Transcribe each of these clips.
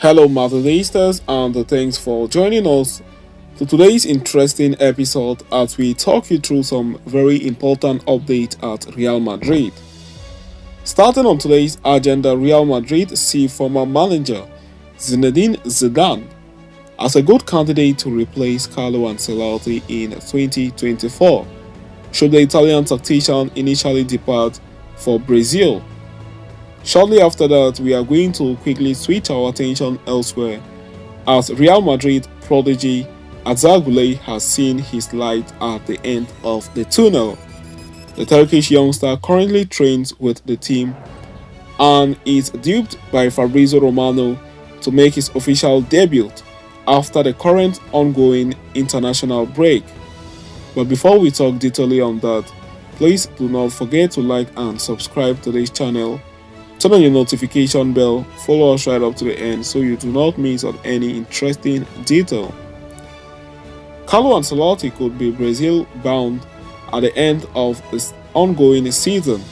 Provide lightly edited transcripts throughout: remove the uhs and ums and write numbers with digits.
Hello, Madridistas, and thanks for joining us to today's interesting episode as we talk you through some very important updates at Real Madrid. Starting on today's agenda, Real Madrid see former manager Zinedine Zidane as a good candidate to replace Carlo Ancelotti in 2024, should the Italian tactician initially depart for Brazil. Shortly after that, we are going to quickly switch our attention elsewhere as Real Madrid prodigy Arda Güler has seen his light at the end of the tunnel. The Turkish youngster currently trains with the team and is duped by Fabrizio Romano to make his official debut after the current ongoing international break. But before we talk detailedly on that, please do not forget to like and subscribe to this channel. Turn on your notification bell, follow us right up to the end so you do not miss on any interesting detail. Carlo Ancelotti could be Brazil bound at the end of this ongoing season.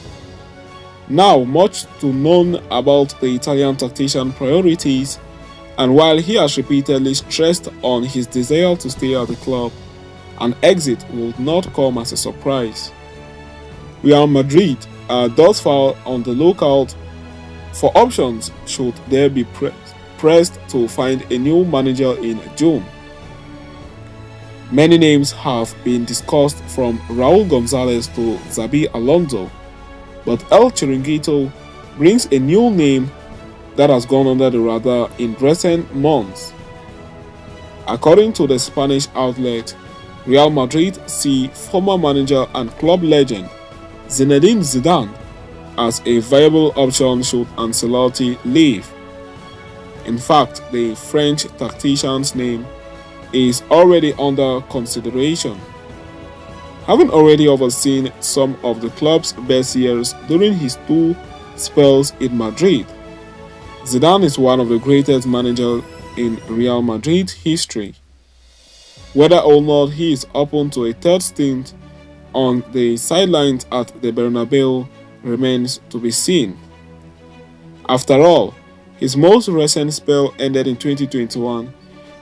Now, much to known about the Italian tactician priorities, and while he has repeatedly stressed on his desire to stay at the club, an exit would not come as a surprise. Real Madrid are thus far on the lookout for options should they be pressed to find a new manager in June. Many names have been discussed from Raul Gonzalez to Xabi Alonso, but El Chiringuito brings a new name that has gone under the radar in recent months. According to the Spanish outlet, Real Madrid see former manager and club legend Zinedine Zidane as a viable option should Ancelotti leave. In fact, the French tactician's name is already under consideration. Having already overseen some of the club's best years during his two spells in Madrid, Zidane is one of the greatest managers in Real Madrid history. Whether or not he is open to a third stint on the sidelines at the Bernabeu remains to be seen. After all, his most recent spell ended in 2021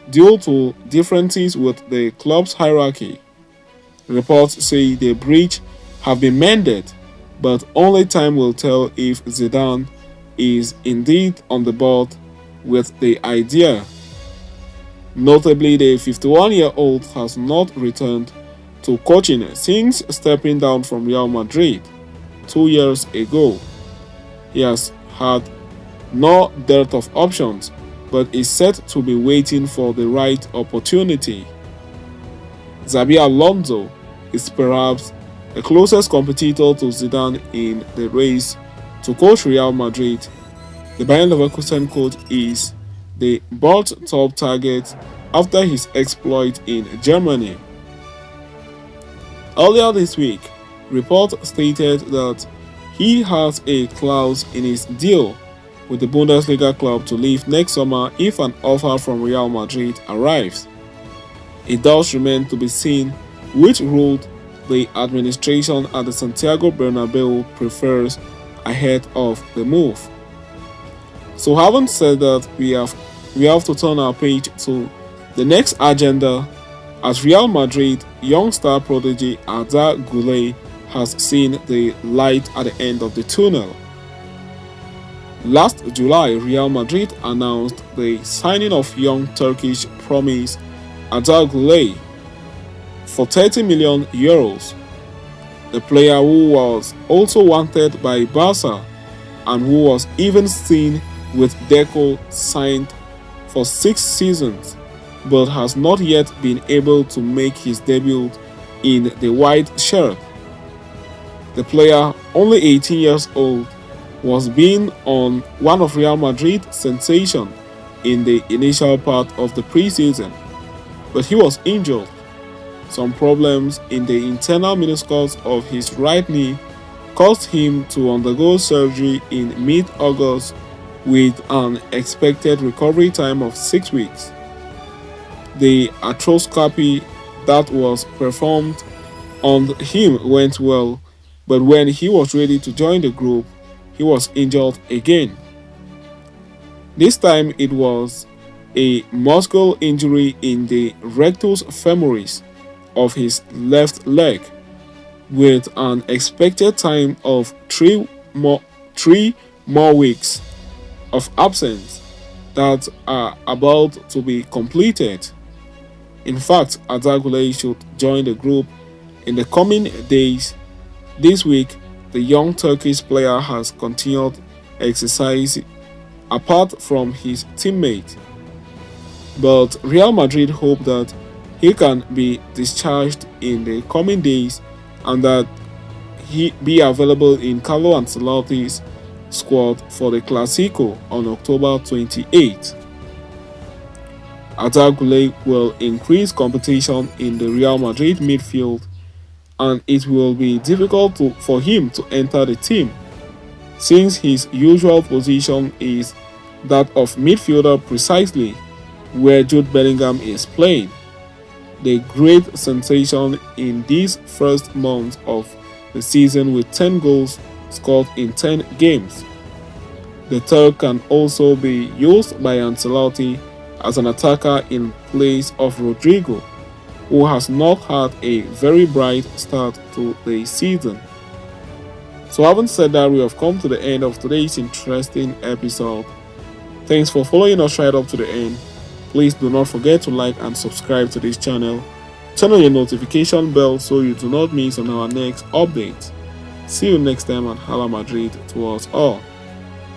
due to differences with the club's hierarchy. Reports say the breach have been mended, but only time will tell if Zidane is indeed on the board with the idea. Notably, the 51-year-old has not returned to coaching since stepping down from Real Madrid 2 years ago. He has had no dearth of options, but is set to be waiting for the right opportunity. Xabi Alonso is perhaps the closest competitor to Zidane in the race to coach Real Madrid. The Bayern Leverkusen coach is the bold top target after his exploit in Germany. Earlier this week, reports stated that he has a clause in his deal with the Bundesliga club to leave next summer if an offer from Real Madrid arrives. It does remain to be seen which route the administration at the Santiago Bernabeu prefers ahead of the move. So having said that, we have to turn our page to the next agenda as Real Madrid young star prodigy Arda Güler has seen the light at the end of the tunnel. Last July, Real Madrid announced the signing of young Turkish promise Arda Güler for €30 million. The player who was also wanted by Barca and who was even seen with Deco signed for 6 seasons but has not yet been able to make his debut in the white shirt. The player, only 18 years old, was being on one of Real Madrid's sensation in the initial part of the preseason, but he was injured. Some problems in the internal meniscus of his right knee caused him to undergo surgery in mid-August with an expected recovery time of 6 weeks. The arthroscopy that was performed on him went well, but when he was ready to join the group, he was injured again. This time it was a muscle injury in the rectus femoris of his left leg, with an expected time of three more weeks of absence that are about to be completed. In fact, Arda Guler'S should join the group in the coming days. This week, the young Turkish player has continued exercise apart from his teammate, but Real Madrid hope that he can be discharged in the coming days and that he be available in Carlo Ancelotti's squad for the Clasico on October 28. Arda Güler will increase competition in the Real Madrid midfield, and it will be difficult for him to enter the team, since his usual position is that of midfielder, precisely where Jude Bellingham is playing. The great sensation in these first months of the season with 10 goals scored in 10 games. The Turk can also be used by Ancelotti as an attacker in place of Rodrigo, who has not had a very bright start to the season. So having said that, we have come to the end of today's interesting episode. Thanks for following us right up to the end. Please do not forget to like and subscribe to this channel. Turn on your notification bell so you do not miss on our next update. See you next time, and Hala Madrid to us all.